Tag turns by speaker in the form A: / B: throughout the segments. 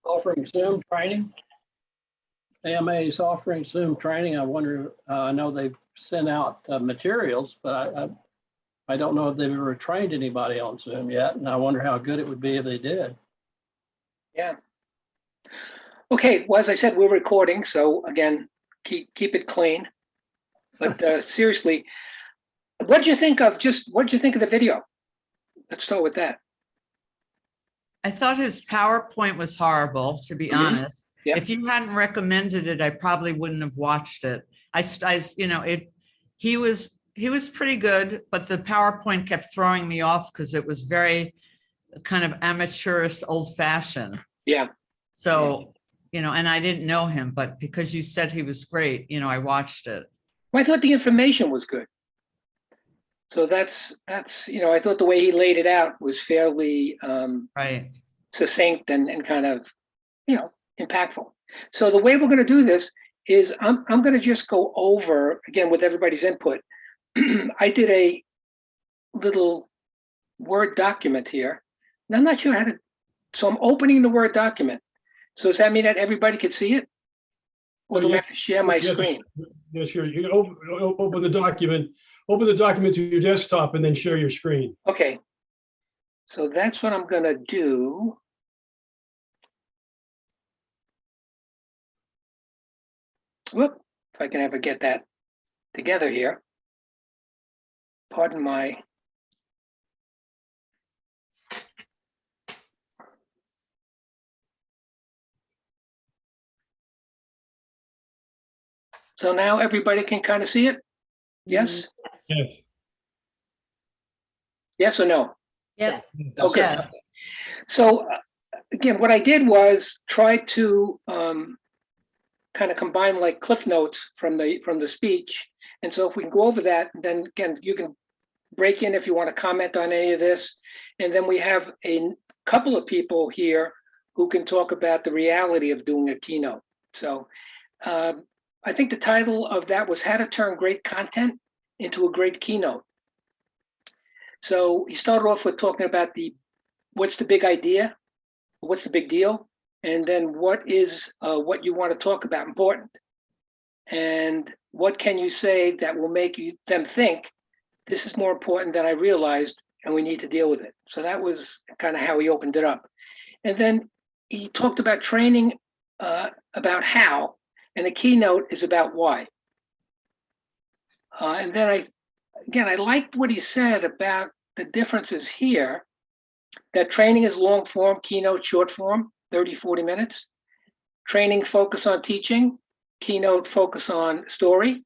A: offering Zoom training. AMA is offering Zoom training. I wonder, I know they've sent out materials, but I don't know if they've ever trained anybody on Zoom yet. And I wonder how good it would be if they did.
B: Yeah. Okay, well, as I said, we're recording. So again, keep it clean. But seriously, what did you think of the video? Let's start with that.
C: I thought his PowerPoint was horrible, to be honest.
B: Yeah.
C: If you hadn't recommended it, I probably wouldn't have watched it. He was pretty good, but the PowerPoint kept throwing me off because it was very kind of amateurish, old fashioned.
B: Yeah.
C: So, and I didn't know him, but because you said he was great, I watched it.
B: Well, I thought the information was good. So that's I thought the way he laid it out was fairly
C: Right.
B: succinct and kind of, impactful. So the way we're going to do this is I'm going to just go over again with everybody's input. I did a little Word document here, and I'm not sure how to. So I'm opening the Word document. So does that mean that everybody could see it? Or do I have to share my screen?
D: Yeah, sure. You can open the document. Open the document to your desktop and then share your screen.
B: Okay. So that's what I'm going to do. Whoop, if I can ever get that together here. Pardon my. So now everybody can kind of see it? Yes?
D: Yes.
B: Yes or no?
E: Yeah.
B: Okay.
C: Yeah.
B: So again, what I did was try to kind of combine like cliff notes from the speech. And so if we can go over that, then again, you can break in if you want to comment on any of this. And then we have a couple of people here who can talk about the reality of doing a keynote. So I think the title of that was How to Turn Great Content into a Great Keynote. So you started off with talking about what's the big idea, what's the big deal, and then what is what you want to talk about important, and what can you say that will make them think this is more important than I realized, and we need to deal with it. So that was kind of how he opened it up, and then he talked about training about how, and the keynote is about why. And then I liked what he said about the differences here, that training is long form, keynote short form, 30, 40 minutes. Training focus on teaching, keynote focus on story.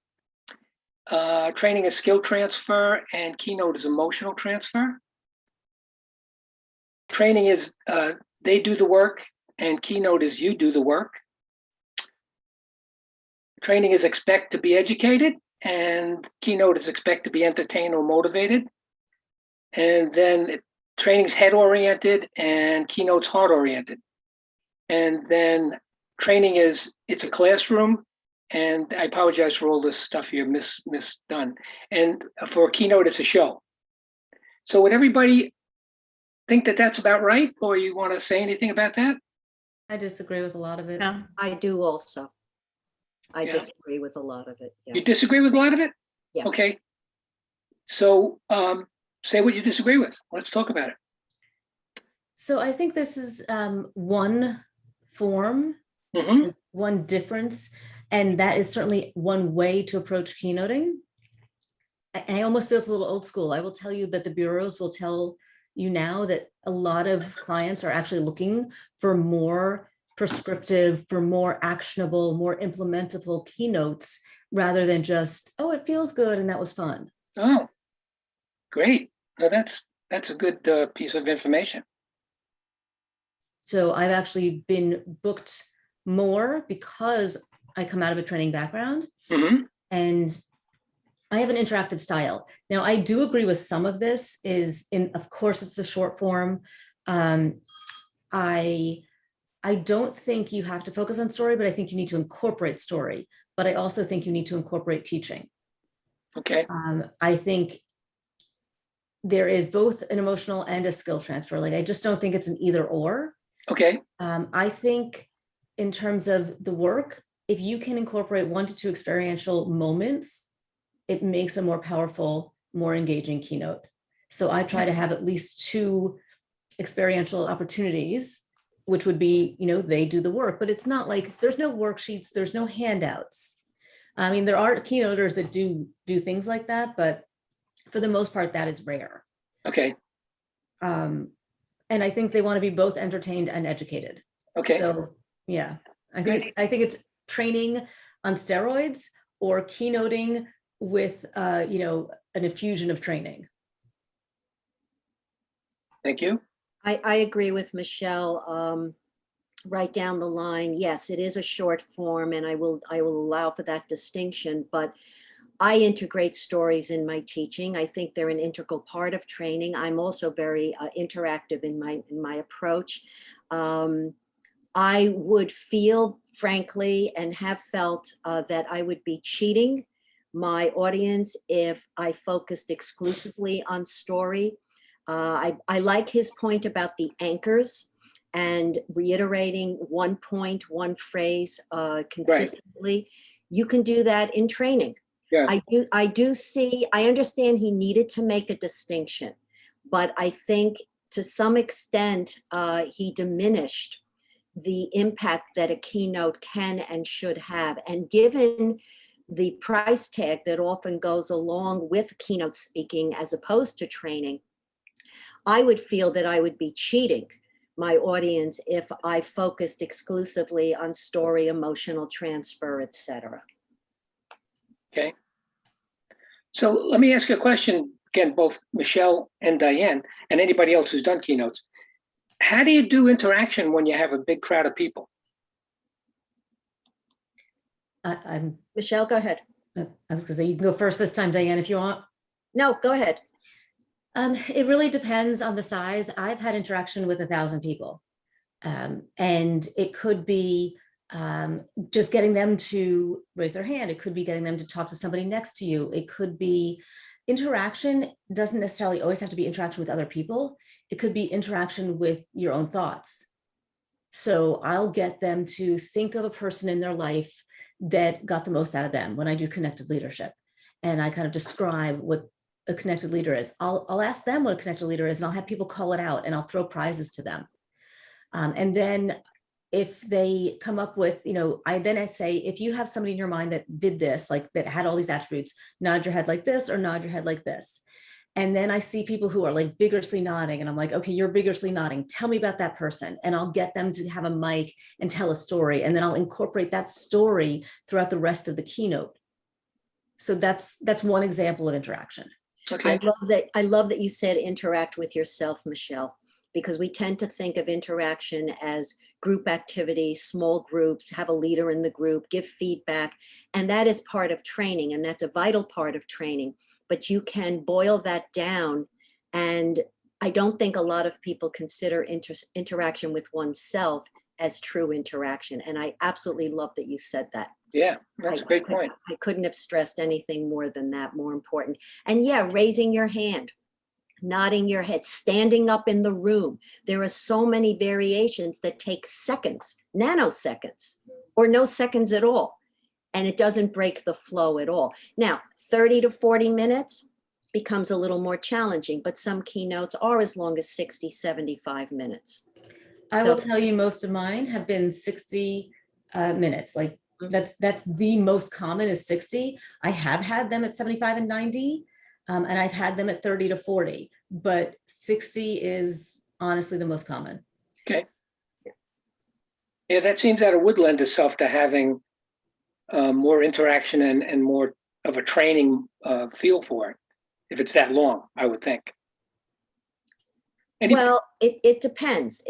B: Training is skill transfer and keynote is emotional transfer. Training is they do the work and keynote is you do the work. Training is expect to be educated and keynote is expect to be entertained or motivated. And then training's head oriented and keynote's heart oriented. And then training it's a classroom, and I apologize for all this stuff here misdone. And for keynote, it's a show. So would everybody think that that's about right, or you want to say anything about that?
E: I disagree with a lot of it.
C: Yeah.
F: I do also. I
B: Yeah.
F: disagree with a lot of it. Yeah.
B: You disagree with a lot of it?
F: Yeah.
B: Okay. So say what you disagree with. Let's talk about it.
E: So I think this is one form,
B: Mhm.
E: one difference, and that is certainly one way to approach keynoting. I almost feel it's a little old school. I will tell you that the bureaus will tell you now that a lot of clients are actually looking for more prescriptive, for more actionable, more implementable keynotes rather than just, oh, it feels good and that was fun.
B: Oh, great. No, that's a good piece of information.
E: So I've actually been booked more because I come out of a training background,
B: Mhm.
E: and I have an interactive style. Now, I do agree with some of this of course, it's a short form. I don't think you have to focus on story, but I think you need to incorporate story. But I also think you need to incorporate teaching.
B: Okay.
E: I think there is both an emotional and a skill transfer. Like, I just don't think it's an either or.
B: Okay,
E: I think in terms of the work, if you can incorporate 1 to 2 experiential moments, it makes a more powerful, more engaging keynote. So I try to have at least 2 experiential opportunities, which would be, they do the work, but it's not like there's no worksheets, there's no handouts. I mean, there are keynoters that do things like that, but for the most part, that is rare.
B: okay,
E: And I think they want to be both entertained and educated.
B: okay.
E: So, yeah, I think it's training on steroids or keynoting with, an infusion of training.
B: Thank you.
F: I agree with Michelle. Right down the line, yes, it is a short form, and I will allow for that distinction, but I integrate stories in my teaching. I think they're an integral part of training. I'm also very interactive in my approach. I would feel, frankly, and have felt that I would be cheating my audience if I focused exclusively on story. I like his point about the anchors and reiterating one point, one phrase consistently. You can do that in training.
B: Yeah.
F: I do see, I understand he needed to make a distinction, but I think to some extent he diminished the impact that a keynote can and should have. And given the price tag that often goes along with keynote speaking as opposed to training, I would feel that I would be cheating my audience if I focused exclusively on story, emotional transfer, etc.
B: Okay. So let me ask you a question, again, both Michelle and Diane, and anybody else who's done keynotes. How do you do interaction when you have a big crowd of people?
E: I'm,
F: Michelle, go ahead.
E: I was gonna say, you can go first this time, Diane, if you want.
F: No, go ahead.
E: It really depends on the size. I've had interaction with 1,000 people. And it could be just getting them to raise their hand. It could be getting them to talk to somebody next to you. It could be interaction doesn't necessarily always have to be interaction with other people. It could be interaction with your own thoughts. So I'll get them to think of a person in their life that got the most out of them when I do connected leadership. And I kind of describe what a connected leader is. I'll ask them what a connected leader is, and I'll have people call it out, and I'll throw prizes to them. And then if they come up with, I say, if you have somebody in your mind that did this, like that had all these attributes, nod your head like this or nod your head like this. And then I see people who are like vigorously nodding, and I'm like, okay, you're vigorously nodding. Tell me about that person. And I'll get them to have a mic and tell a story. And then I'll incorporate that story throughout the rest of the keynote. So that's one example of interaction.
B: Okay.
F: I love that you said interact with yourself, Michelle, because we tend to think of interaction as group activity, small groups, have a leader in the group, give feedback. And that is part of training, and that's a vital part of training. But you can boil that down. And I don't think a lot of people consider interaction with oneself as true interaction. And I absolutely love that you said that.
B: Yeah, that's a great point.
F: I couldn't have stressed anything more than that, more important. And yeah, raising your hand, nodding your head, standing up in the room. There are so many variations that take seconds, nanoseconds, or no seconds at all. And it doesn't break the flow at all. Now, 30 to 40 minutes becomes a little more challenging, but some keynotes are as long as 60, 75 minutes.
E: I will tell you, most of mine have been 60 minutes. Like that's the most common is 60. I have had them at 75 and 90. And I've had them at 30 to 40, but 60 is honestly the most common.
B: Okay. Yeah, that seems that it would lend itself to having more interaction and more of a training feel for it, if it's that long, I would think.
F: Well, it depends.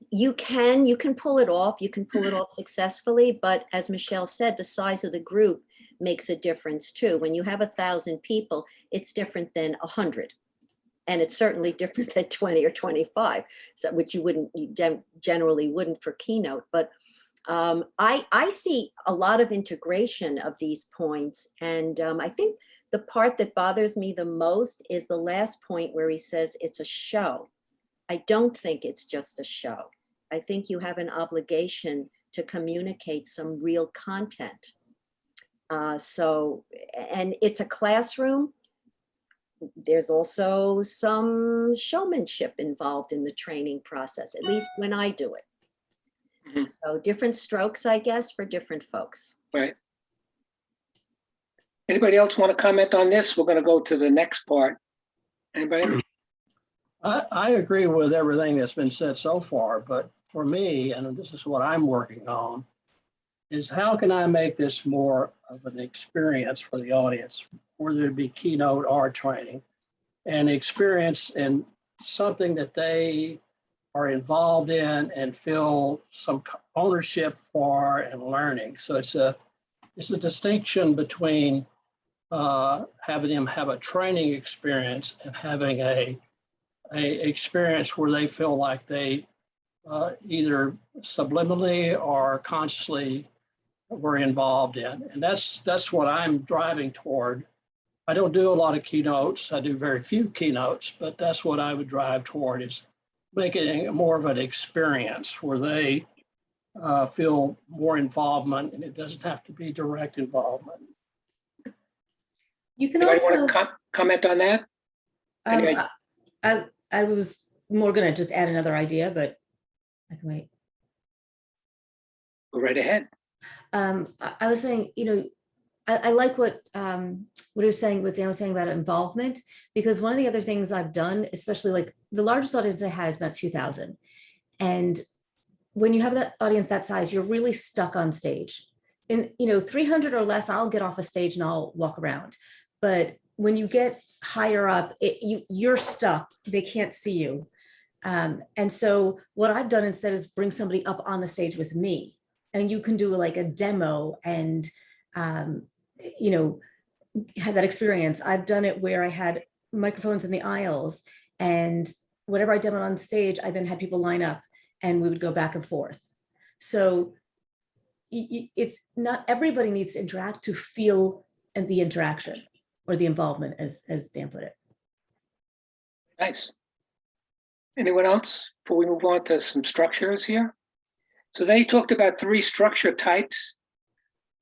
F: You can pull it off. You can pull it off successfully, but as Michelle said, the size of the group makes a difference too. When you have 1,000 people, it's different than 100. And it's certainly different than 20 or 25, so, which you generally wouldn't for keynote. But I see a lot of integration of these points. And I think the part that bothers me the most is the last point where he says it's a show. I don't think it's just a show. I think you have an obligation to communicate some real content. And it's a classroom. There's also some showmanship involved in the training process, at least when I do it.
B: Mhm.
F: So different strokes, I guess, for different folks.
B: Right. Anybody else want to comment on this? We're going to go to the next part. Anybody?
A: I agree with everything that's been said so far, but for me, and this is what I'm working on, is how can I make this more of an experience for the audience, whether it be keynote or training, and experience in something that they are involved in and feel some ownership for and learning. So it's a distinction between having them have a training experience and having a experience where they feel like they either subliminally or consciously were involved in. And that's what I'm driving toward. I don't do a lot of keynotes. I do very few keynotes, but that's what I would drive toward, is making it more of an experience where they feel more involvement, and it doesn't have to be direct involvement.
E: You can
B: Anybody
E: also,
B: want to comment on that? Anyway.
E: I was more gonna just add another idea, but I can wait.
B: Go right ahead.
E: I was saying, I like what he was saying, what Dan was saying about involvement, because one of the other things I've done, especially like the largest audience I had is about 2,000. And when you have that audience that size, you're really stuck on stage. In 300 or less, I'll get off a stage and I'll walk around. But when you get higher up, you're stuck. They can't see you. And so what I've done instead is bring somebody up on the stage with me, and you can do like a demo and have that experience. I've done it where I had microphones in the aisles, and whatever I demoed on stage, I then had people line up and we would go back and forth. So it's not everybody needs to interact to feel the interaction or the involvement, as Dan put it.
B: Nice. Anyone else before we move on to some structures here? So they talked about 3 structure types: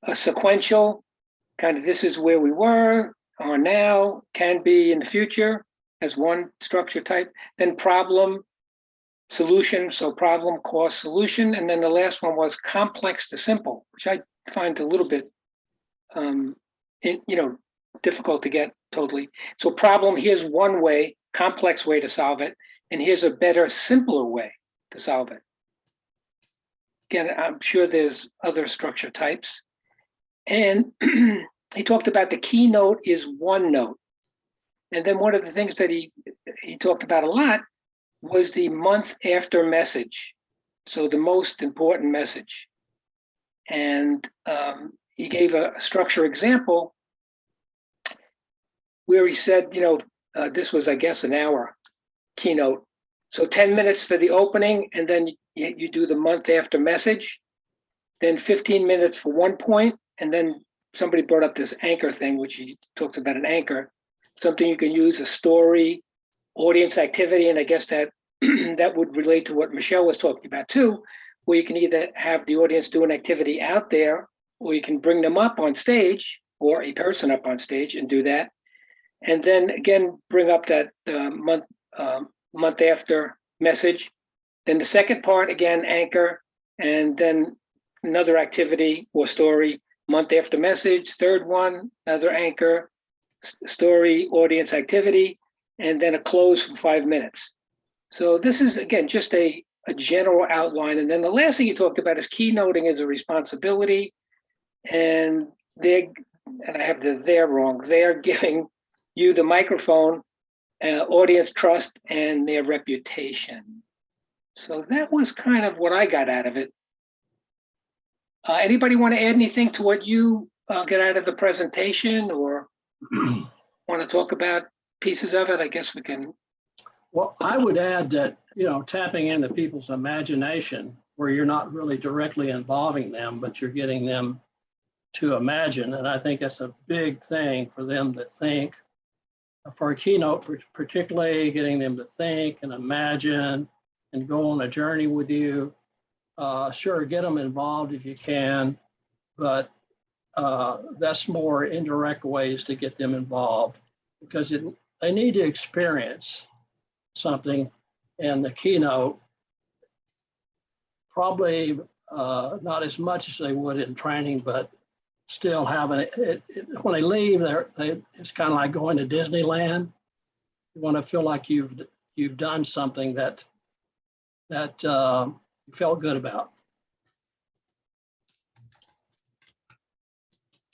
B: a sequential, kind of this is where we were, are now, can be in the future, as one structure type. Then problem, solution, so problem, cause, solution. And then the last one was complex to simple, which I find a little bit, difficult to get totally. So problem, here's one way, complex way to solve it. And here's a better, simpler way to solve it. Again, I'm sure there's other structure types. And he talked about the keynote is one note. And then one of the things that he talked about a lot was the month after message. So the most important message. And he gave a structure example where he said, this was, I guess, an hour keynote. So 10 minutes for the opening, and then you do the month after message, then 15 minutes for one point, and then somebody brought up this anchor thing, which he talked about an anchor, something you can use, a story, audience activity, and I guess that that would relate to what Michelle was talking about too, where you can either have the audience do an activity out there, or you can bring them up on stage, or a person up on stage and do that. And then again, bring up that month after message. Then the second part, again, anchor, and then another activity or story, month after message. Third one, another anchor, story, audience activity, and then a close for 5 minutes. So this is, again, just a general outline. And then the last thing you talked about is keynoting as a responsibility. And I have the there wrong, they're giving you the microphone, audience trust, and their reputation. So that was kind of what I got out of it. Anybody want to add anything to what you get out of the presentation, or want to talk about pieces of it? I guess we can.
A: Well, I would add that, tapping into people's imagination, where you're not really directly involving them, but you're getting them to imagine. And I think that's a big thing for them to think. For a keynote, particularly getting them to think and imagine and go on a journey with you. Sure, get them involved if you can, but that's more indirect ways to get them involved, because they need to experience something, and the keynote probably not as much as they would in training, but still having it when they leave, it's kind of like going to Disneyland. You want to feel like you've done something that you felt good about.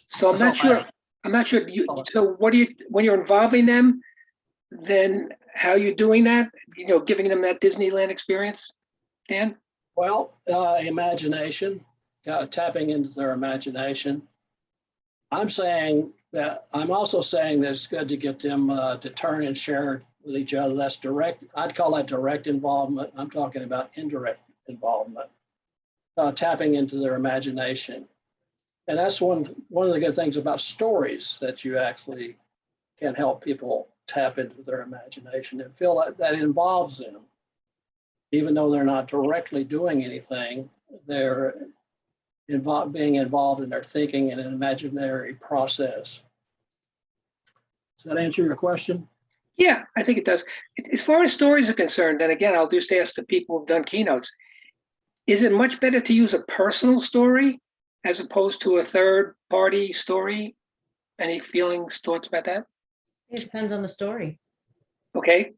B: So I'm not sure. I'm not sure. So what do you, when you're involving them, then how are you doing that? You know, giving them that Disneyland experience, Dan?
A: Well, imagination, tapping into their imagination. I'm also saying that it's good to get them to turn and share with each other. That's direct. I'd call that direct involvement. I'm talking about indirect involvement, tapping into their imagination. And that's one of the good things about stories, that you actually can help people tap into their imagination and feel like that involves them. Even though they're not directly doing anything, they're being involved in their thinking in an imaginary process. Does that answer your question?
B: Yeah, I think it does. As far as stories are concerned, then again, I'll just ask the people who've done keynotes, is it much better to use a personal story as opposed to a third party story? Any feelings, thoughts about that?
E: It depends on the story.
B: Okay.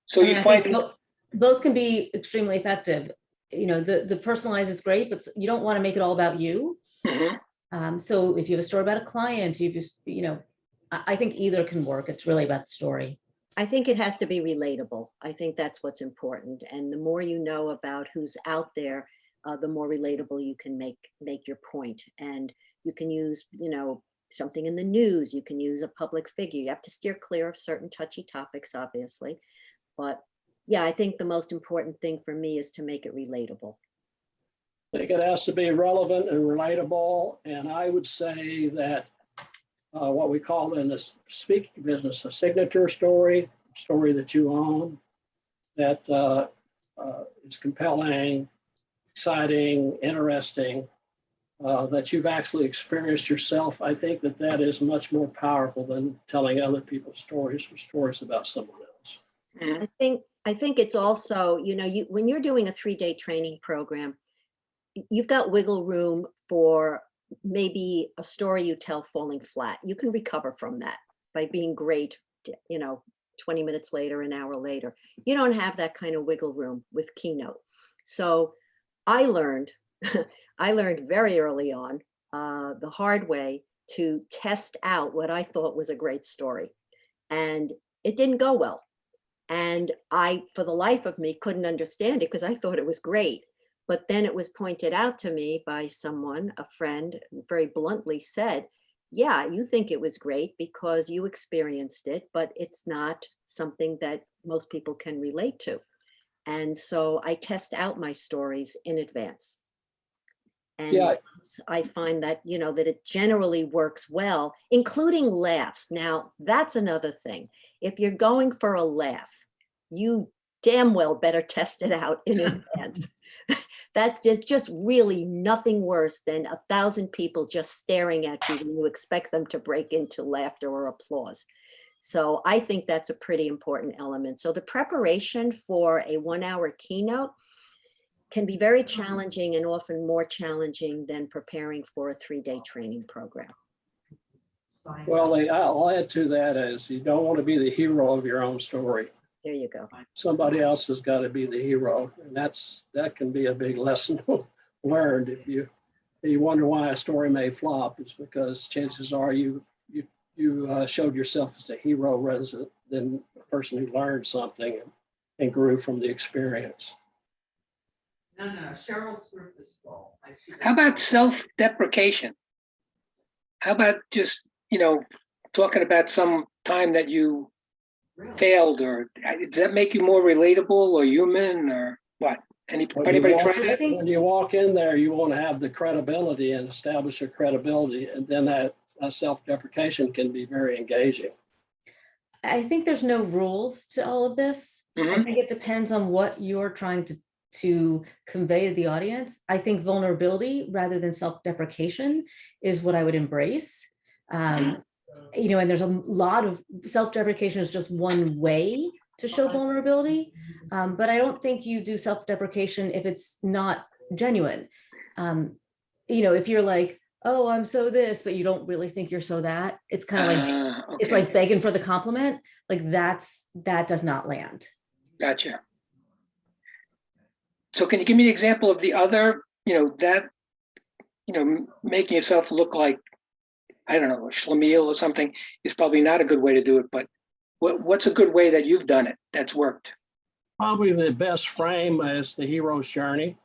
B: So
E: I mean,
B: you
E: I think
B: find
E: both can be extremely effective. You know, the personalized is great, but you don't want to make it all about you.
B: Mhm.
E: So if you have a story about a client, I think either can work. It's really about the story.
F: I think it has to be relatable. I think that's what's important. And the more you know about who's out there, the more relatable you can make your point. And you can use, something in the news. You can use a public figure. You have to steer clear of certain touchy topics, obviously. But yeah, I think the most important thing for me is to make it relatable.
A: I think it has to be relevant and relatable. And I would say that what we call in the speaking business, a signature story that you own, that is compelling, exciting, interesting, that you've actually experienced yourself. I think that is much more powerful than telling other people's stories or stories about someone else.
B: Mhm.
F: I think it's also, when you're doing a 3-day training program, you've got wiggle room for maybe a story you tell falling flat. You can recover from that by being great, 20 minutes later, an hour later. You don't have that kind of wiggle room with Keynote. So I learned very early on, the hard way, to test out what I thought was a great story. And it didn't go well. And I, for the life of me, couldn't understand it because I thought it was great. But then it was pointed out to me by someone, a friend, very bluntly said, yeah, you think it was great because you experienced it, but it's not something that most people can relate to. And so I test out my stories in advance. And
A: Yeah.
F: I find that, that it generally works well, including laughs. Now, that's another thing. If you're going for a laugh, you damn well better test it out in advance. That's just really nothing worse than 1,000 people just staring at you when you expect them to break into laughter or applause. So I think that's a pretty important element. So the preparation for a 1-hour keynote can be very challenging, and often more challenging than preparing for a 3-day training program.
A: Well, I'll add to that as you don't want to be the hero of your own story.
F: There you go.
A: Somebody else has got to be the hero, and that can be a big lesson learned. If you wonder why a story may flop, it's because chances are you showed yourself as the hero rather than the person who learned something and grew from the experience.
C: No, Cheryl's group is full.
B: How about self-deprecation? How about just, talking about some time that you failed, or does that make you more relatable or human, or what? Anybody try that?
A: When you walk in there, you want to have the credibility and establish your credibility, and then that self-deprecation can be very engaging.
E: I think there's no rules to all of this. I
B: Mhm.
E: think it depends on what you're trying to convey to the audience. I think vulnerability rather than self-deprecation is what I would embrace. You know, and there's a lot of self-deprecation is just one way to show vulnerability. But I don't think you do self-deprecation if it's not genuine. You know, if you're like, oh, I'm so this, but you don't really think you're so that, it's kind of like, it's
B: Okay.
E: like begging for the compliment. Like that does not land.
B: Gotcha. So can you give me an example of the other, making yourself look like, I don't know, a schlemiel or something is probably not a good way to do it, but what's a good way that you've done it that's worked?
A: Probably the best frame is the hero's journey,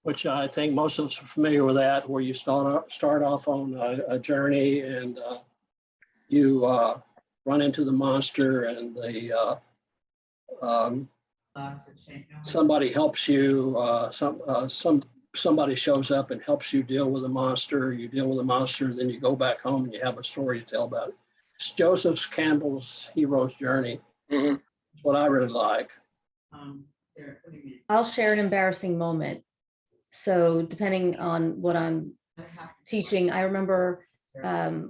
A: which I think most of us are familiar with that, where you start off on a journey and you run into the monster and somebody helps you, somebody shows up and helps you deal with the monster. You deal with the monster, then you go back home and you have a story to tell about it. It's Joseph Campbell's hero's journey.
B: Mhm.
A: It's what I really like.
E: I'll share an embarrassing moment. So depending on what I'm teaching, I remember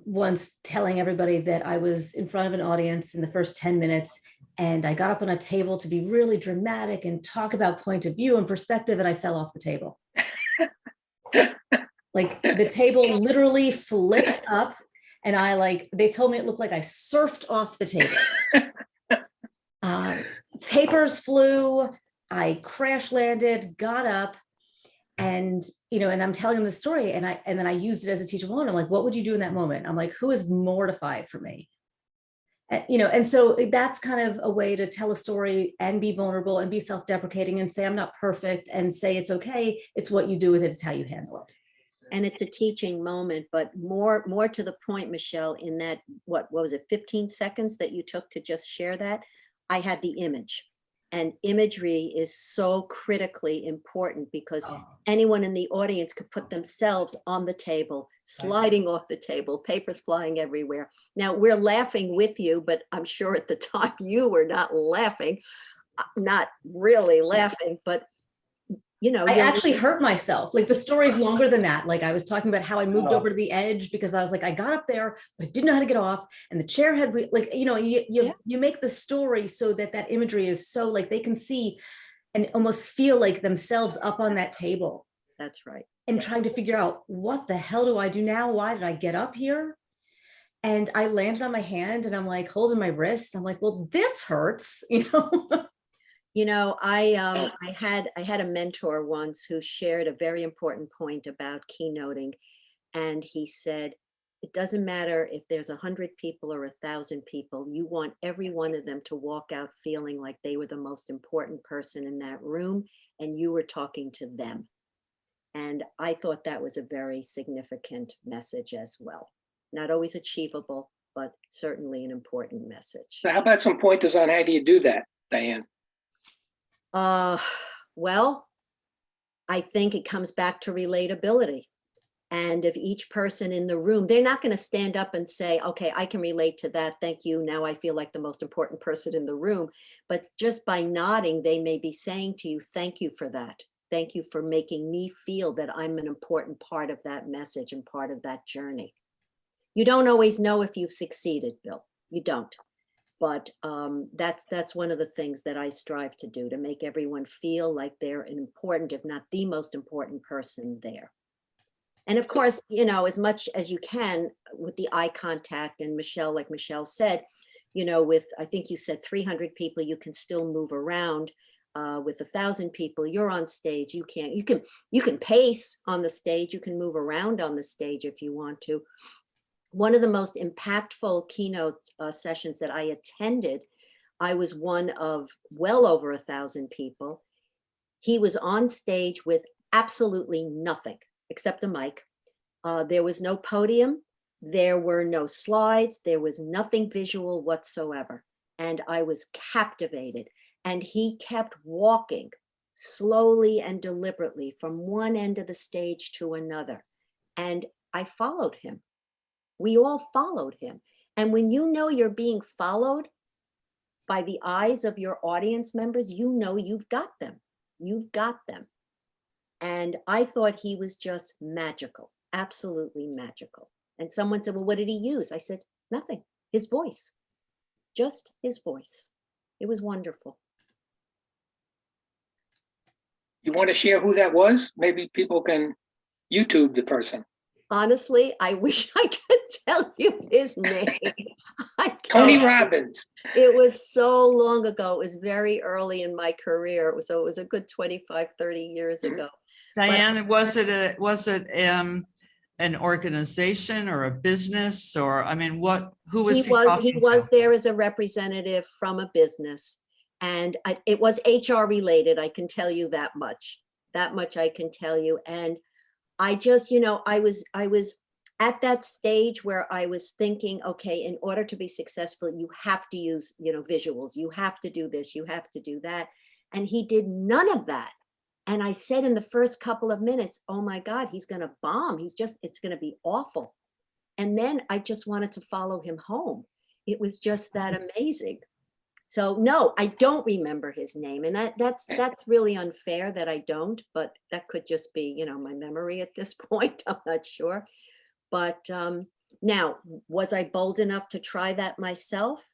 E: once telling everybody that I was in front of an audience in the first 10 minutes and I got up on a table to be really dramatic and talk about point of view and perspective, and I fell off the table. Like the table literally flipped up and they told me it looked like I surfed off the table. Papers flew, I crash landed, got up, and and I'm telling them the story, and then I used it as a teachable moment. I'm like, what would you do in that moment? I'm like, who is mortified for me? And so that's kind of a way to tell a story and be vulnerable and be self-deprecating and say, I'm not perfect, and say it's okay. It's what you do with it. It's how you handle it.
F: And it's a teaching moment, but more to the point, Michelle, in that, what was it, 15 seconds that you took to just share that? I had the image. And imagery is so critically important because anyone in the audience could put themselves on the table, sliding off the table, papers flying everywhere. Now we're laughing with you, but I'm sure at the time you were not laughing, not really laughing, but
E: I actually hurt myself. Like the story's longer than that. Like I was talking about how I moved over to the edge because I was like, I got up there, but I didn't know how to get off. And the chair had you make the story so that imagery is so like they can see and almost feel like themselves up on that table.
F: That's right.
E: And trying to figure out, what the hell do I do now? Why did I get up here? And I landed on my hand and I'm like holding my wrist. I'm like, well, this hurts,
F: I had a mentor once who shared a very important point about keynoting. And he said, it doesn't matter if there's 100 people or 1,000 people, you want every one of them to walk out feeling like they were the most important person in that room and you were talking to them. And I thought that was a very significant message as well. Not always achievable, but certainly an important message.
B: So how about some pointers on how do you do that, Diane?
F: Well, I think it comes back to relatability. And if each person in the room, they're not going to stand up and say, okay, I can relate to that. Thank you. Now I feel like the most important person in the room. But just by nodding, they may be saying to you, thank you for that. Thank you for making me feel that I'm an important part of that message and part of that journey. You don't always know if you've succeeded, Bill. You don't. But that's one of the things that I strive to do, to make everyone feel like they're an important, if not the most important person there. And of course, as much as you can with the eye contact, and Michelle, like Michelle said, with, I think you said 300 people, you can still move around. With 1,000 people, you're on stage. You can pace on the stage. You can move around on the stage if you want to. One of the most impactful keynote sessions that I attended, I was one of well over 1,000 people. He was on stage with absolutely nothing except a mic. There was no podium. There were no slides. There was nothing visual whatsoever. And I was captivated. And he kept walking slowly and deliberately from one end of the stage to another. And I followed him. We all followed him. And when you know you're being followed by the eyes of your audience members, you know you've got them. You've got them. And I thought he was just magical, absolutely magical. And someone said, well, what did he use? I said, nothing, his voice, just his voice. It was wonderful.
B: You want to share who that was? Maybe people can YouTube the person.
F: Honestly, I wish I could tell you his name. I
B: Tony
F: can't.
B: Robbins.
F: It was so long ago. It was very early in my career. So it was a good 25, 30 years ago.
C: Diane, was it an organization or a business, or, I mean, who was he
F: He
C: talking
F: was
C: to?
F: there as a representative from a business, and it was HR related. I can tell you that much. That much I can tell you. And I just, I was at that stage where I was thinking, okay, in order to be successful, you have to use, visuals. You have to do this. You have to do that. And he did none of that. And I said in the first couple of minutes, oh my God, he's going to bomb. It's going to be awful. And then I just wanted to follow him home. It was just that amazing. So no, I don't remember his name. And that's really unfair that I don't, but that could just be, my memory at this point. I'm not sure. But now, was I bold enough to try that myself?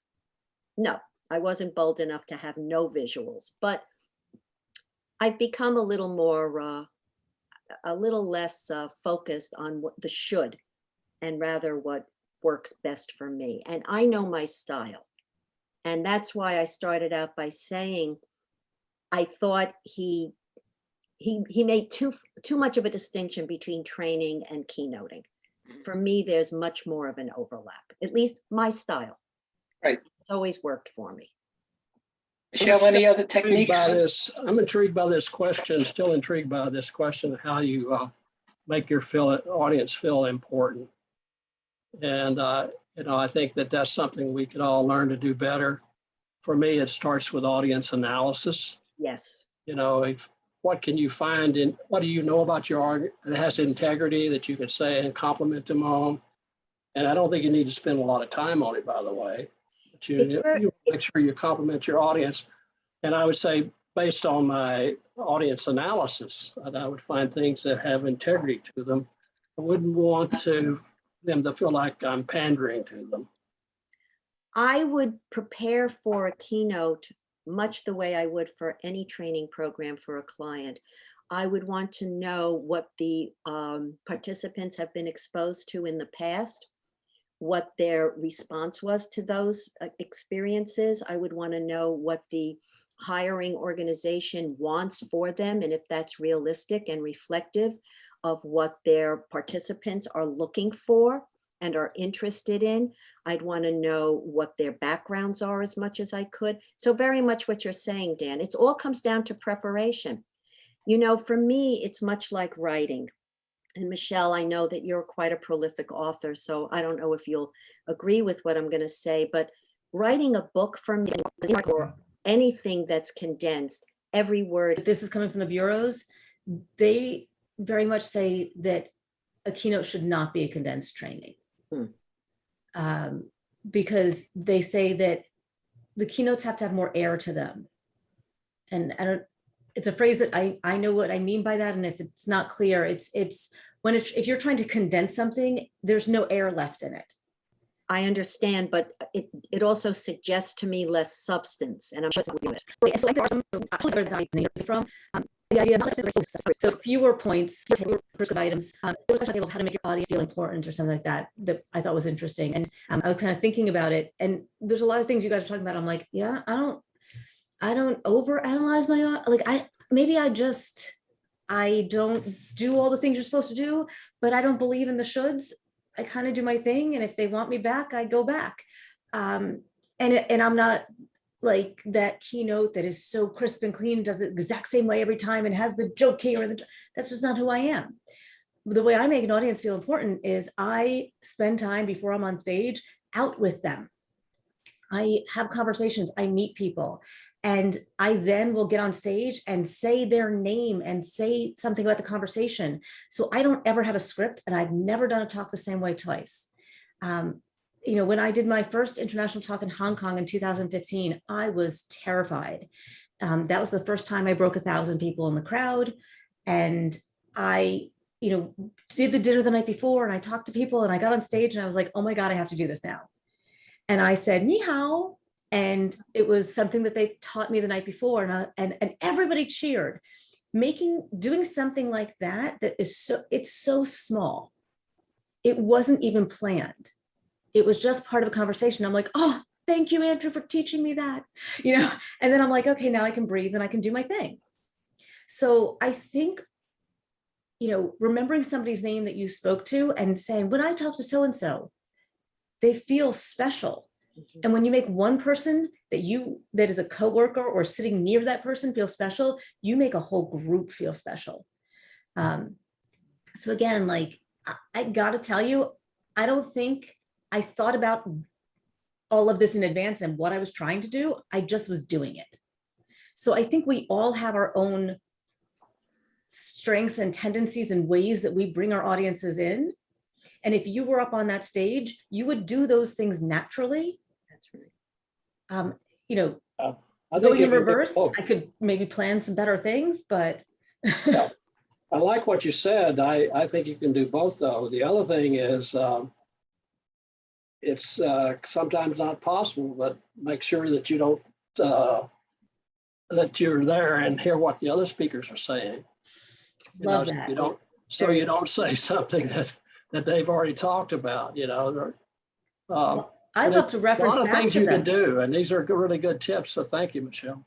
F: No, I wasn't bold enough to have no visuals, but I've become a little more, a little less focused on what the should and rather what works best for me. And I know my style. And that's why I started out by saying, I thought he made too much of a distinction between training and keynoting. For me, there's much more of an overlap, at least my style.
B: Right.
F: It's always worked for me.
B: Michelle, any other
A: Intrigued
B: techniques?
A: by this. I'm intrigued by this question, still intrigued by this question, how you make your audience feel important. And, I think that's something we could all learn to do better. For me, it starts with audience analysis.
F: Yes.
A: What can you find in, what do you know about your audience that has integrity that you can say and compliment them on? And I don't think you need to spend a lot of time on it, by the way. But you make sure you compliment your audience. And I would say, based on my audience analysis, I would find things that have integrity to them. I wouldn't want them to feel like I'm pandering to them.
F: I would prepare for a keynote much the way I would for any training program for a client. I would want to know what the participants have been exposed to in the past, what their response was to those experiences. I would want to know what the hiring organization wants for them, and if that's realistic and reflective of what their participants are looking for and are interested in. I'd want to know what their backgrounds are as much as I could. So very much what you're saying, Dan, it all comes down to preparation. For me, it's much like writing. And Michelle, I know that you're quite a prolific author, so I don't know if you'll agree with what I'm going to say, but writing a book for me, or anything that's condensed, every word.
E: This is coming from the bureaus. They very much say that a keynote should not be a condensed training. Because they say that the keynotes have to have more air to them. And it's a phrase that I know what I mean by that. And if it's not clear, it's if you're trying to condense something, there's no air left in it.
F: I understand, but it also suggests to me less substance, and I'm just not with it.
E: So there are some from the idea of so fewer points, fewer prescribed items. There was a question of how to make your audience feel important or something like that I thought was interesting, and I was kind of thinking about it. And there's a lot of things you guys are talking about. I'm like, yeah, I don't overanalyze my I don't do all the things you're supposed to do, but I don't believe in the shoulds. I kind of do my thing, and if they want me back, I go back. And I'm not like that keynote that is so crisp and clean, does it the exact same way every time and has the joke here. That's just not who I am. The way I make an audience feel important is I spend time before I'm on stage out with them. I have conversations, I meet people, and I then will get on stage and say their name and say something about the conversation. So I don't ever have a script, and I've never done a talk the same way twice. when I did my first international talk in Hong Kong in 2015, I was terrified. That was the first time I broke 1,000 people in the crowd. And I, did the dinner the night before, and I talked to people, and I got on stage, and I was like, oh my God, I have to do this now. And I said, ni hao. And it was something that they taught me the night before, and everybody cheered. Doing something like that is it's so small. It wasn't even planned. It was just part of a conversation. I'm like, oh, thank you, Andrew, for teaching me that, and then I'm like, okay, now I can breathe and I can do my thing. So I think, remembering somebody's name that you spoke to and saying, when I talk to so-and-so, they feel special. And when you make one person that is a coworker or sitting near that person feel special, you make a whole group feel special. So again, like, I gotta tell you, I don't think I thought about all of this in advance and what I was trying to do. I just was doing it. So I think we all have our own strengths and tendencies and ways that we bring our audiences in. And if you were up on that stage, you would do those things naturally.
F: That's right.
A: I think
E: Going
A: you
E: in
A: can do
E: reverse,
A: both.
E: I could maybe plan some better things, but
A: Yeah. I like what you said. I think you can do both, though. The other thing is, it's sometimes not possible, but make sure that you don't, that you're there and hear what the other speakers are saying.
E: love
A: So
E: that.
A: you don't say something that they've already talked about,
E: I
A: and
E: love to
A: a
E: reference
A: lot of
E: back
A: things
E: to
A: you
E: them.
A: can do, and these are really good tips. So thank you, Michelle.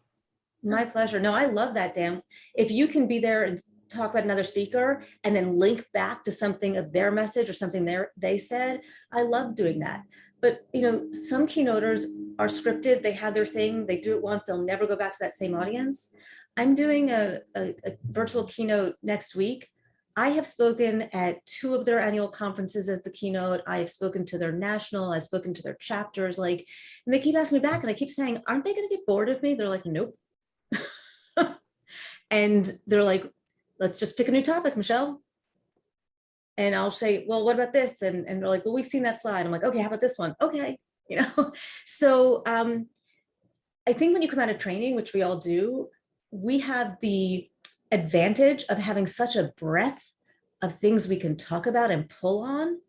E: My pleasure. No, I love that, Dan. If you can be there and talk about another speaker and then link back to something of their message or something they said, I love doing that. But some keynoters are scripted. They have their thing. They do it once. They'll never go back to that same audience. I'm doing a virtual keynote next week. I have spoken at 2 of their annual conferences as the keynote. I have spoken to their national, I've spoken to their chapters, and they keep asking me back, and I keep saying, aren't they going to get bored of me? They're like, nope. And they're like, let's just pick a new topic, Michelle. And I'll say, well, what about this? And they're like, well, we've seen that slide. I'm like, okay, how about this one? Okay. So I think when you come out of training, which we all do, we have the advantage of having such a breadth of things we can talk about and pull on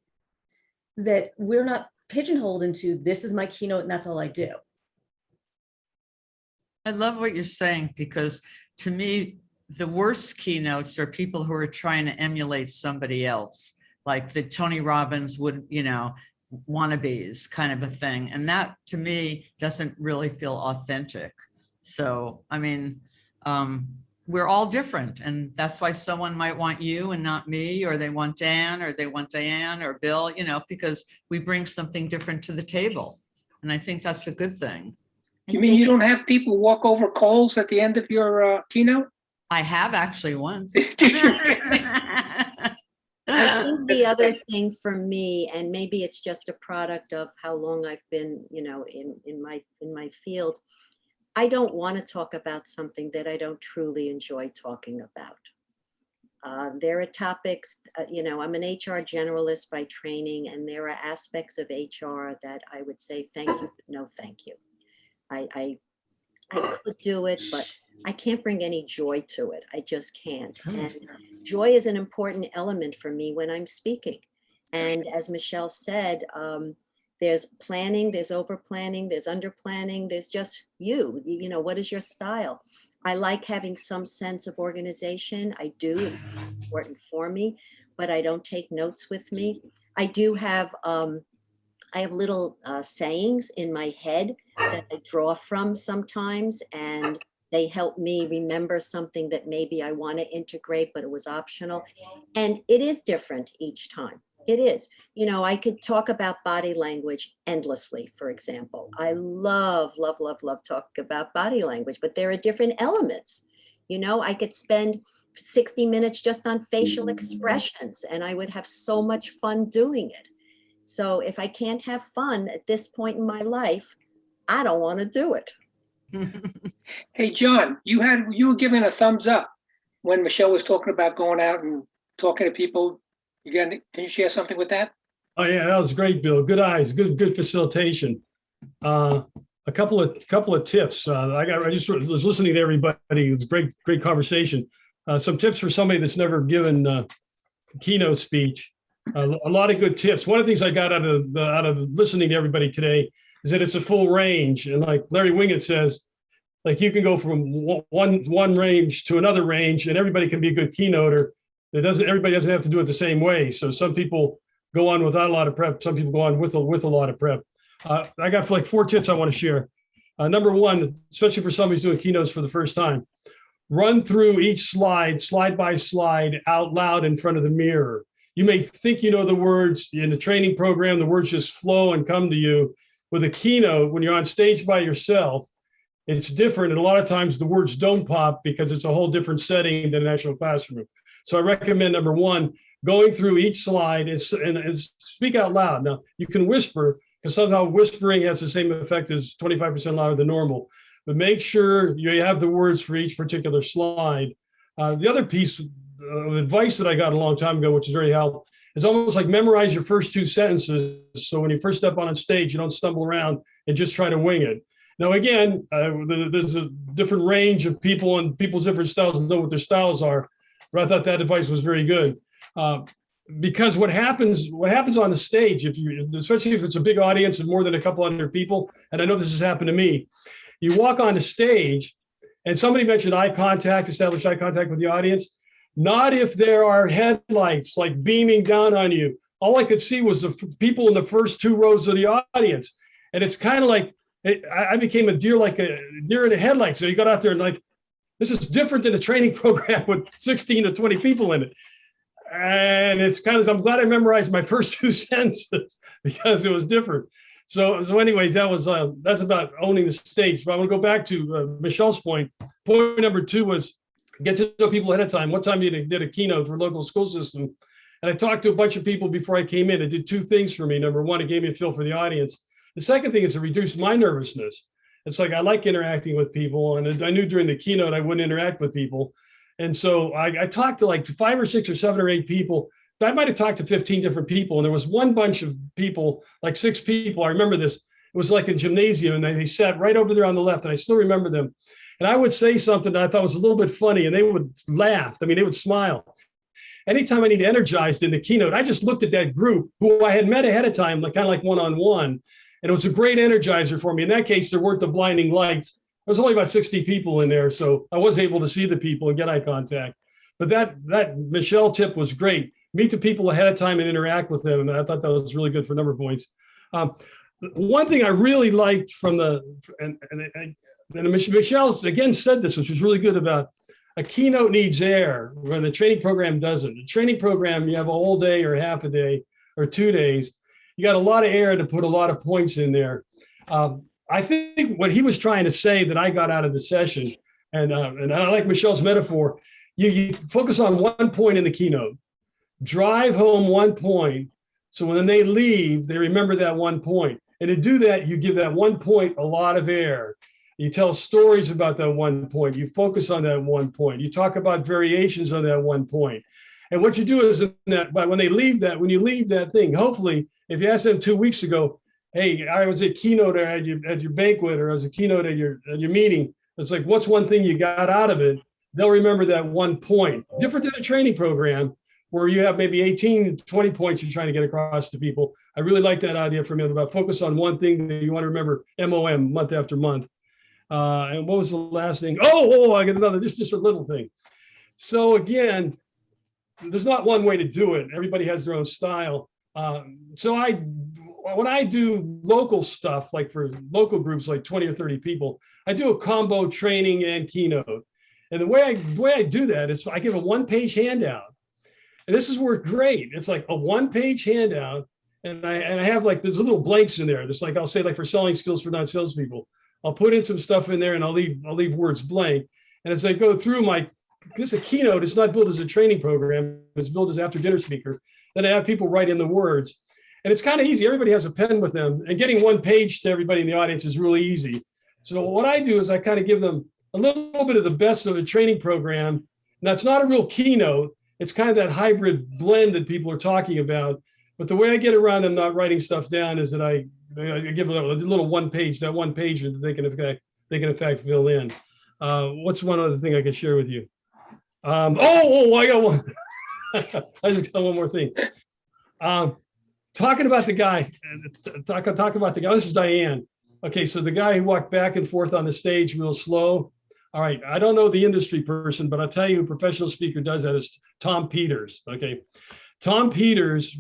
E: that we're not pigeonholed into this is my keynote and that's all I do.
C: I love what you're saying, because to me, the worst keynotes are people who are trying to emulate somebody else, like the Tony Robbins would, wannabes kind of a thing. And that to me doesn't really feel authentic. So, I mean, we're all different. And that's why someone might want you and not me, or they want Dan, or they want Diane or Bill, because we bring something different to the table. And I think that's a good thing.
B: You mean you don't have people walk over coals at the end of your keynote?
C: I have actually once.
F: I think the other thing for me, and maybe it's just a product of how long I've been, in my field, I don't want to talk about something that I don't truly enjoy talking about. There are topics, I'm an HR generalist by training, and there are aspects of HR that I would say thank you, but no thank you. I could do it, but I can't bring any joy to it. I just can't. And joy is an important element for me when I'm speaking. And as Michelle said, there's planning, there's over planning, there's under planning, there's just what is your style? I like having some sense of organization. I do, it's important for me, but I don't take notes with me. I do have, I have little sayings in my head that I draw from sometimes, and they help me remember something that maybe I want to integrate, but it was optional. And it is different each time. It is. I could talk about body language endlessly, for example. I love, love, love, love talking about body language, but there are different elements. I could spend 60 minutes just on facial expressions, and I would have so much fun doing it. So if I can't have fun at this point in my life, I don't want to do it.
B: Hey, John, you were giving a thumbs up when Michelle was talking about going out and talking to people. Can you share something with that?
D: Oh yeah, that was great, Bill. Good eyes, good facilitation. A couple of tips. I just was listening to everybody. It was great conversation. Some tips for somebody that's never given a keynote speech. A lot of good tips. One of the things I got out of listening to everybody today is that it's a full range, and like Larry Winget says, like you can go from one range to another range, and everybody can be a good keynoter. Everybody doesn't have to do it the same way. So some people go on without a lot of prep. Some people go on with a lot of prep. I got like 4 tips I want to share. Number one, especially for somebody who's doing keynotes for the first time, run through each slide by slide out loud in front of the mirror. You may think you know the words in the training program, the words just flow and come to you. With a keynote, when you're on stage by yourself, it's different. And a lot of times the words don't pop because it's a whole different setting than an actual classroom. So I recommend, number one, going through each slide and speak out loud. Now, you can whisper, because somehow whispering has the same effect as 25% louder than normal. But make sure you have the words for each particular slide. The other piece of advice that I got a long time ago, which is very helpful, is almost like memorize your first 2 sentences. So when you first step on stage, you don't stumble around and just try to wing it. Now, again, there's a different range of people and people's different styles and know what their styles are. But I thought that advice was very good. Because what happens on the stage, especially if it's a big audience and more than a couple hundred people, and I know this has happened to me, you walk on the stage and somebody mentioned establish eye contact with the audience. Not if there are headlights like beaming down on you. All I could see was the people in the first 2 rows of the audience. And it's kind of like, I became a deer in the headlights. So you got out there and like, this is different than a training program with 16 to 20 people in it. And it's kind of, I'm glad I memorized my first 2 sentences because it was different. So anyways, that's about owning the stage. But I want to go back to Michelle's point. Point number 2 was get to know people ahead of time. One time you did a keynote for local school system, and I talked to a bunch of people before I came in. It did 2 things for me. Number one, it gave me a feel for the audience. The second thing is it reduced my nervousness. It's like I like interacting with people, and I knew during the keynote I wouldn't interact with people. And so I talked to like 5 or 6 or 7 or 8 people. I might have talked to 15 different people. And there was one bunch of people, like 6 people. I remember this. It was like a gymnasium, and they sat right over there on the left. And I still remember them. And I would say something that I thought was a little bit funny, and they would laugh. I mean, they would smile. Anytime I need energized in the keynote, I just looked at that group who I had met ahead of time, like kind of like one-on-one. And it was a great energizer for me. In that case, there weren't the blinding lights. There was only about 60 people in there, so I was able to see the people and get eye contact. But that Michelle tip was great. Meet the people ahead of time and interact with them. And I thought that was really good for a number of points. One thing I really liked from and Michelle's again said this, which was really good, about a keynote needs air when the training program doesn't. The training program, you have a whole day or half a day or 2 days. You got a lot of air to put a lot of points in there. I think what he was trying to say that I got out of the session, and I like Michelle's metaphor, you focus on one point in the keynote, drive home one point, so when they leave, they remember that one point. And to do that, you give that one point a lot of air. You tell stories about that one point. You focus on that one point. You talk about variations on that one point. And what you do is that when you leave that thing, hopefully, if you asked them 2 weeks ago, hey, I was a keynote at your banquet, or as a keynote at your meeting, it's like, what's one thing you got out of it? They'll remember that one point. Different than a training program where you have maybe 18, 20 points you're trying to get across to people. I really like that idea from him about focus on one thing that you want to remember, MOM, month after month. And what was the last thing? I got another, just a little thing. So again, there's not one way to do it. Everybody has their own style. When I do local stuff, like for local groups, like 20 or 30 people, I do a combo training and keynote. And the way I do that is I give a 1-page handout. And this has worked great. It's like a 1-page handout. And I have like, there's little blanks in there. There's like, I'll say like for selling skills for non-salespeople, I'll put in some stuff in there and I'll leave words blank. And as I go through this is a keynote, it's not built as a training program, it's built as after dinner speaker. Then I have people write in the words. And it's kind of easy. Everybody has a pen with them. And getting 1 page to everybody in the audience is really easy. So what I do is I kind of give them a little bit of the best of a training program. Now, it's not a real keynote. It's kind of that hybrid blend that people are talking about. But the way I get around them not writing stuff down is that I give a little one page that they can in fact fill in. What's one other thing I can share with you? I got one. I just got one more thing. Talking about the guy, talk about the guy. This is Diane. Okay, so the guy who walked back and forth on the stage real slow. All right, I don't know the industry person, but I'll tell you, a professional speaker does that is Tom Peters. Okay, Tom Peters,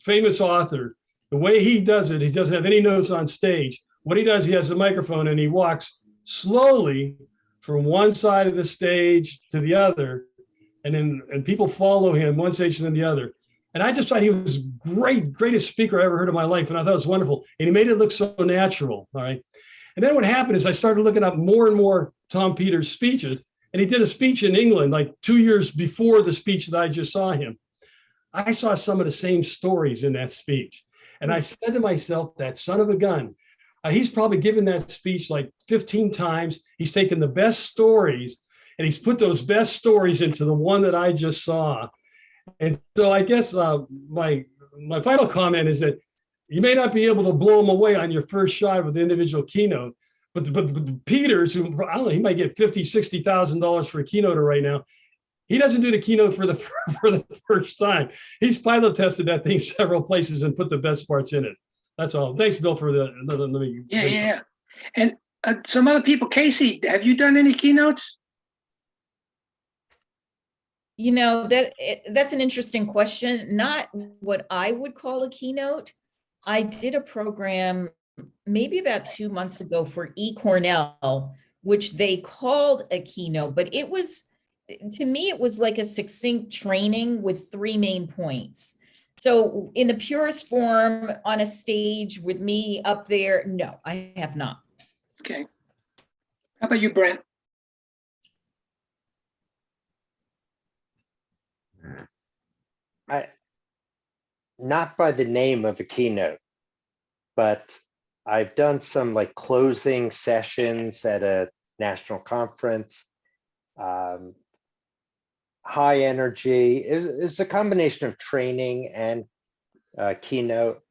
D: famous author. The way he does it, he doesn't have any notes on stage. What he does, he has the microphone and he walks slowly from one side of the stage to the other, and people follow him one stage and then the other. And I just thought he was greatest speaker I ever heard in my life. And I thought it was wonderful. And he made it look so natural. All right. And then what happened is I started looking up more and more Tom Peters speeches. And he did a speech in England like 2 years before the speech that I just saw him. I saw some of the same stories in that speech. And I said to myself, that son of a gun, he's probably given that speech like 15 times. He's taken the best stories and he's put those best stories into the one that I just saw. And so I guess my final comment is that you may not be able to blow them away on your first shot with the individual keynote, but Peters, who I don't know, he might get $50,000, $60,000 for a keynoter right now. He doesn't do the keynote for the first time. He's pilot tested that thing several places and put the best parts in it. That's all. Thanks, Bill, for the. Let me
B: Yeah. And some other people, Casey, have you done any keynotes?
G: You know, that's an interesting question. Not what I would call a keynote. I did a program maybe about 2 months ago for eCornell, which they called a keynote, but it was, to me, it was like a succinct training with 3 main points. So in the purest form on a stage with me up there, no, I have not.
B: Okay. How about you, Brent?
H: Not by the name of a keynote, but I've done some like closing sessions at a national conference. High energy is a combination of training and keynote,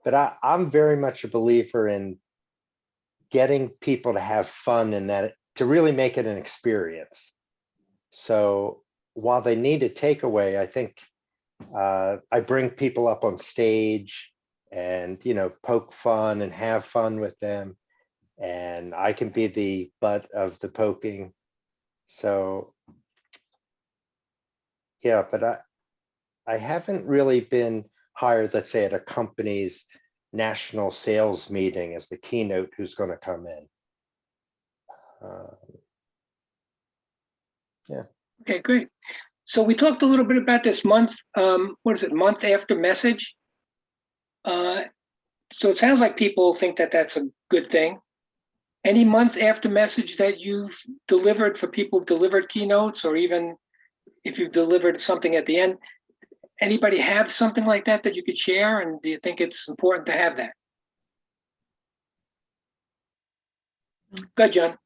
H: but I'm very much a believer in getting people to have fun in that, to really make it an experience. So while they need a takeaway, I think I bring people up on stage and, poke fun and have fun with them. And I can be the butt of the poking. So, yeah, but I haven't really been hired, let's say, at a company's national sales meeting as the keynote who's going to come in. Yeah.
B: Okay, great. So we talked a little bit about this month, month after message. So it sounds like people think that that's a good thing. Any month after message that you've delivered for people who've delivered keynotes, or even if you've delivered something at the end, anybody have something like that that you could share? And do you think it's important to have that? Good, John.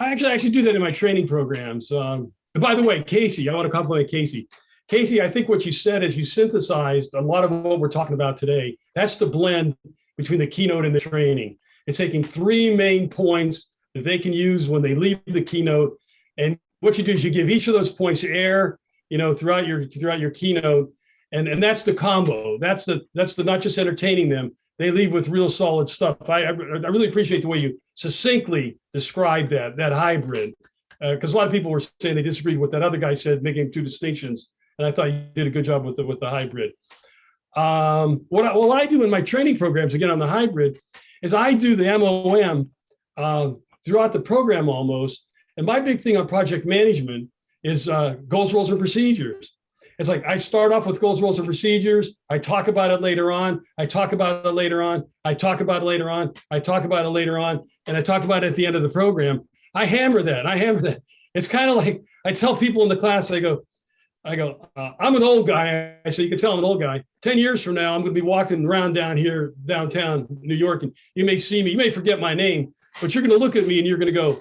D: I actually do that in my training programs. By the way, Casey, I want to compliment Casey. Casey, I think what you said is you synthesized a lot of what we're talking about today. That's the blend between the keynote and the training. It's taking 3 main points that they can use when they leave the keynote. And what you do is you give each of those points air, throughout your keynote. And that's the combo. That's the not just entertaining them. They leave with real solid stuff. I really appreciate the way you succinctly described that hybrid, because a lot of people were saying they disagreed with what that other guy said, making 2 distinctions. And I thought you did a good job with the hybrid. What I do in my training programs, again, on the hybrid, is I do the MOM throughout the program almost. And my big thing on project management is goals, roles, and procedures. It's like I start off with goals, roles, and procedures. I talk about it later on. I talk about it later on. I talk about it later on. I talk about it later on. And I talk about it at the end of the program. I hammer that. It's kind of like I tell people in the class, I go, I'm an old guy. I say, you can tell I'm an old guy. 10 years from now, I'm going to be walking around down here, downtown New York, and you may see me. You may forget my name, but you're going to look at me and you're going to go,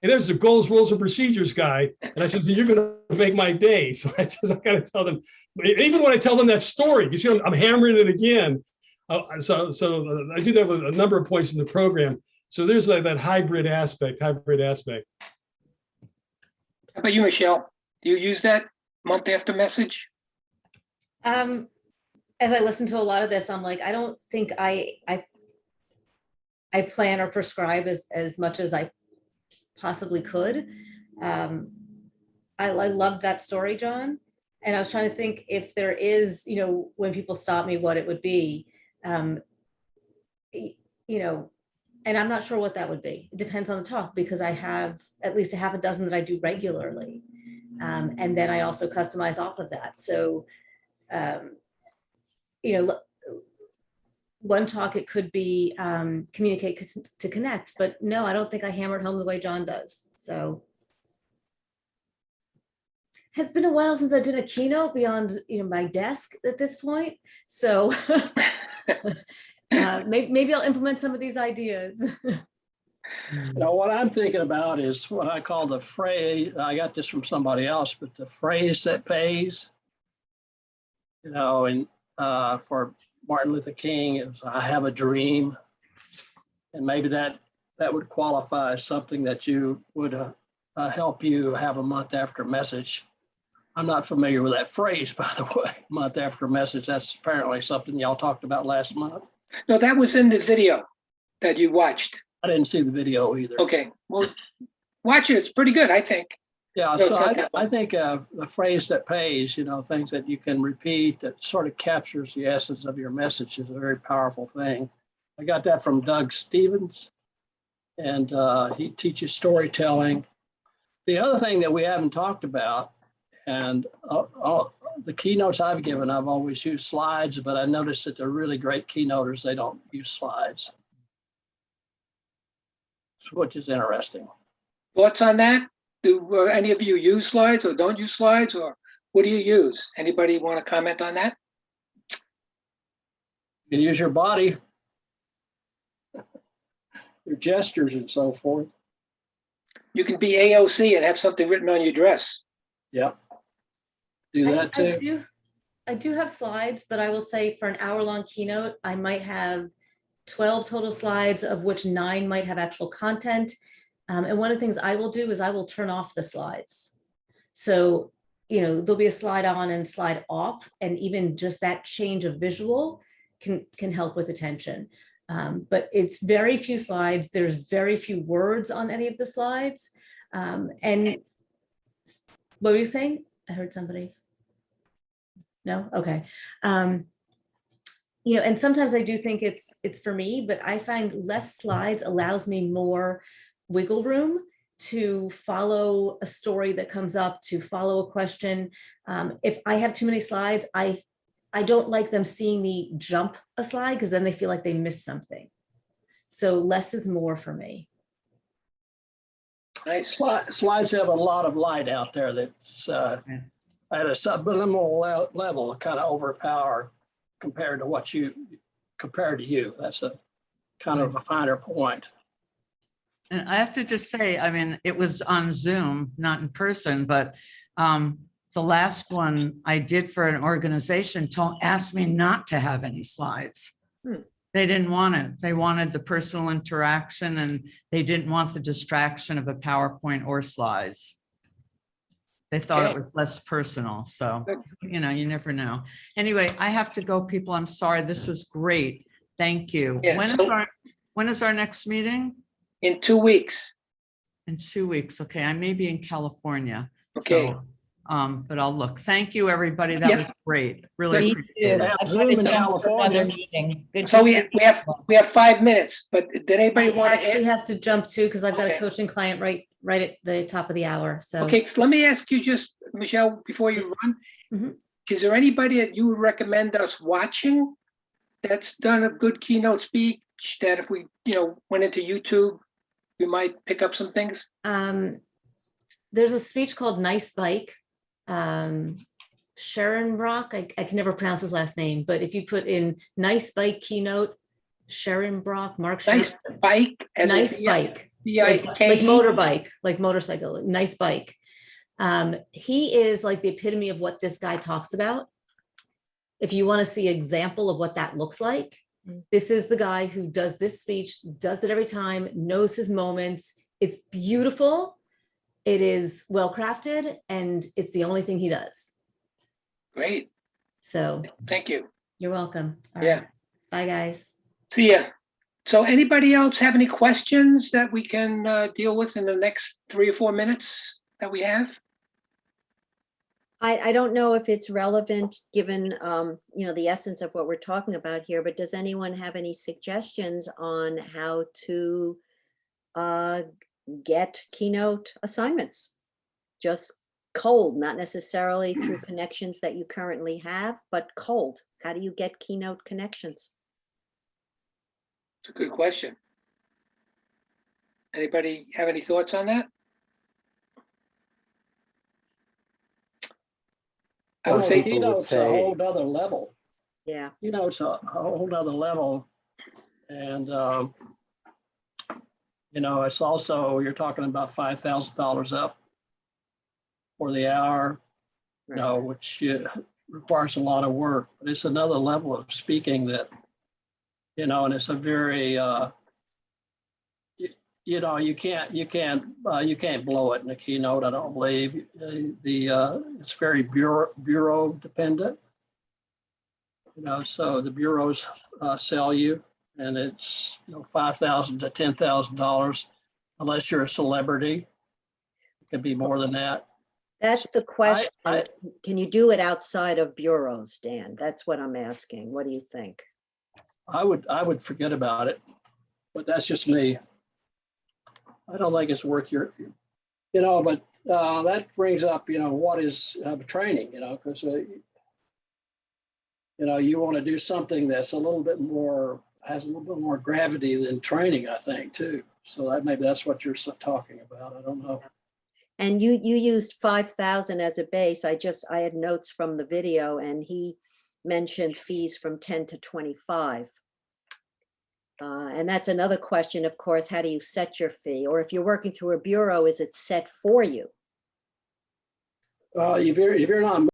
D: there's the goals, rules, and procedures guy. And I said, so you're going to make my day. So I got to tell them, even when I tell them that story, you see, I'm hammering it again. So I do that with a number of points in the program. So there's like that hybrid aspect.
B: How about you, Michelle? Do you use that month after message?
E: As I listen to a lot of this, I'm like, I don't think I plan or prescribe as much as I possibly could. I loved that story, John. And I was trying to think if there is, when people stop me, what it would be, and I'm not sure what that would be. It depends on the talk, because I have at least a half a dozen that I do regularly. And then I also customize off of that. So, one talk, it could be communicate to connect, but no, I don't think I hammer it home the way John does. So it's been a while since I did a keynote beyond my desk at this point. So maybe I'll implement some of these ideas.
A: What I'm thinking about is what I call the phrase. I got this from somebody else, but the phrase that pays. And for Martin Luther King, it was, I have a dream. And maybe that would qualify as something that you would help you have a month after message. I'm not familiar with that phrase, by the way, month after message. That's apparently something y'all talked about last month.
B: No, that was in the video that you watched.
A: I didn't see the video either.
B: Okay, well, watch it. It's pretty good, I think.
A: Yeah,
B: No,
A: so
B: it's not
A: I think the phrase that pays, things that you can repeat that sort of captures the essence of your message is a very powerful thing. I got that from Doug Stevens, and he teaches storytelling. The other thing that we haven't talked about, and the keynotes I've given, I've always used slides, but I noticed that they're really great keynoters. They don't use slides, which is interesting.
B: Thoughts on that? Do any of you use slides or don't use slides, or what do you use? Anybody want to comment on that?
A: You can use your body, your gestures and so forth.
B: You can be AOC and have something written on your dress.
A: Yeah. Do that too.
E: I do have slides, but I will say for an hour-long keynote, I might have 12 total slides, of which 9 might have actual content. And one of the things I will do is I will turn off the slides. So, there'll be a slide on and slide off, and even just that change of visual can help with attention. But it's very few slides. There's very few words on any of the slides. And what were you saying? I heard somebody. No? Okay. And sometimes I do think it's for me, but I find less slides allows me more wiggle room to follow a story that comes up, to follow a question. If I have too many slides, I don't like them seeing me jump a slide, because then they feel like they missed something. So less is more for me.
B: Nice.
A: Slides have a lot of light out there that's at a subliminal level, kind of overpower compared to you. That's a kind of a finer point.
C: And I have to just say, it was on Zoom, not in person, but the last one I did for an organization asked me not to have any slides. They didn't want it. They wanted the personal interaction, and they didn't want the distraction of a PowerPoint or slides. They thought it was less personal. So, you never know. Anyway, I have to go, people. I'm sorry. This was great. Thank you.
B: Yeah,
C: when is our next meeting?
B: In 2 weeks.
C: In 2 weeks. Okay. I may be in California.
B: Okay.
C: So, but I'll look. Thank you, everybody. That was great. Really appreciate it.
G: I've
A: Zoom
G: got to
A: in
G: jump for another
A: California.
G: meeting. Good
B: So
G: to
B: we
G: see
B: have 5 minutes, but did anybody
E: I
B: want to
E: actually
B: add?
E: have to jump too, because I've got
B: Okay.
E: a coaching client right at the top of the hour. So
B: Okay, so let me ask you just, Michelle, before you run,
E: Mhm.
B: is there anybody that you would recommend us watching that's done a good keynote speech, that if we, went into YouTube, we might pick up some things?
E: There's a speech called Nice Bike. Sharon Brock, I can never pronounce his last name, but if you put in Nice Bike keynote, Sharon Brock, Mark
B: Nice
E: Sharon,
B: Bike.
E: Nice Bike. like
B: BIK.
E: motorbike, like motorcycle, nice bike. He is like the epitome of what this guy talks about. If you want to see an example of what that looks like, this is the guy who does this speech, does it every time, knows his moments. It's beautiful. It is well crafted, and it's the only thing he does.
B: Great,
E: So
B: thank you.
E: you're welcome. All
B: Yeah.
E: right. Bye, guys.
B: See ya. So anybody else have any questions that we can deal with in the next 3 or 4 minutes that we have?
F: I don't know if it's relevant, given, the essence of what we're talking about here, but does anyone have any suggestions on how to get keynote assignments? Just cold, not necessarily through connections that you currently have, but cold. How do you get keynote connections?
B: It's a good question. Anybody have any thoughts on that? I would
H: Some
B: say,
H: people would
A: Keynote's a
H: say-
A: whole nother level.
F: Yeah.
A: Keynote's a whole nother level. And, it's also, you're talking about $5,000 up for the hour,
F: Right.
A: which requires a lot of work. But it's another level of speaking that, and it's a very, you can't blow it in a keynote, I don't believe. It's very bureau dependent. So the bureaus sell you, and it's $5,000 to $10,000 unless you're a celebrity. It could be more than that.
F: That's the question.
A: I-
F: Can you do it outside of bureaus, Dan? That's what I'm asking. What do you think?
A: I would forget about it, but that's just me. I don't think it's worth your, but that brings up, what is training, because, you want to do something that's a little bit more, has a little bit more gravity than training, I think, too. So maybe that's what you're talking about. I don't know.
F: And you used 5,000 as a base. I had notes from the video, and he mentioned fees from 10 to 25. And that's another question, of course, how do you set your fee? Or if you're working through a bureau, is it set for you?
A: If you're not